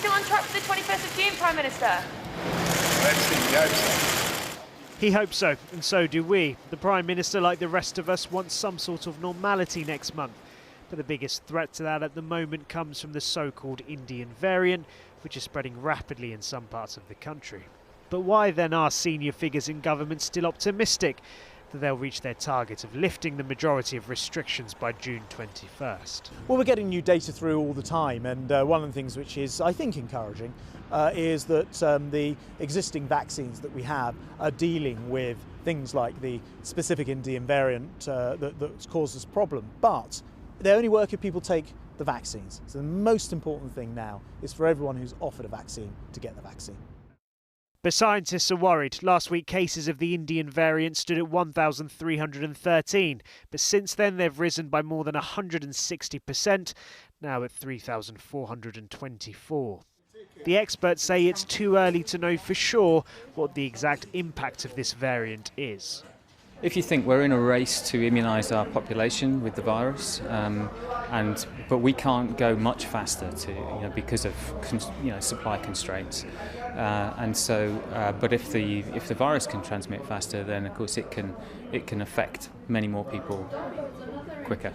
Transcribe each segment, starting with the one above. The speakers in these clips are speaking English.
still on track for the 21st of June, Prime Minister? Let's see, we hope so. He hopes so, and so do we. The Prime Minister, like the rest of us, wants some sort of normality next month. But the biggest threat to that at the moment comes from the so-called Indian variant, which is spreading rapidly in some parts of the country. But why then are senior figures in government still optimistic that they'll reach their target of lifting the majority of restrictions by June 21st? Well, we're getting new data through all the time, and one of the things which is, I think, encouraging is that the existing vaccines that we have are dealing with things like the specific Indian variant that causes problem. But they only work if people take the vaccines. So the most important thing now is for everyone who's offered a vaccine to get the vaccine. But scientists are worried. Last week, cases of the Indian variant stood at 1,313. But since then, they've risen by more than 160%, now at 3,424. The experts say it's too early to know for sure what the exact impact of this variant is. If you think we're in a race to immunise our population with the virus, but we can't go much faster because of supply constraints, but if the virus can transmit faster, then of course it can affect many more people quicker.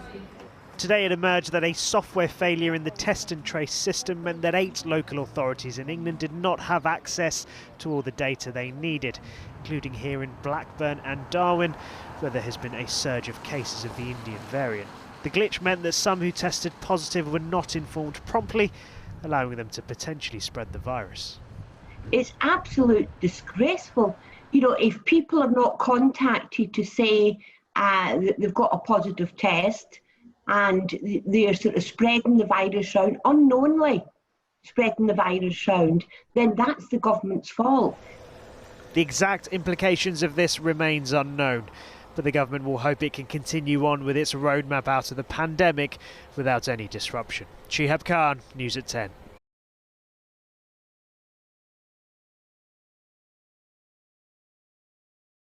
Today it emerged that a software failure in the test and trace system meant that 8 local authorities in England did not have access to all the data they needed, including here in Blackburn and Darwin, where there has been a surge of cases of the Indian variant. The glitch meant that some who tested positive were not informed promptly, allowing them to potentially spread the virus. It's absolutely disgraceful. If people are not contacted to say that they've got a positive test, and they're sort of spreading the virus around, unknowingly spreading the virus around, then that's the government's fault. The exact implications of this remains unknown, but the government will hope it can continue on with its roadmap out of the pandemic without any disruption. Shihab Khan, News at 10.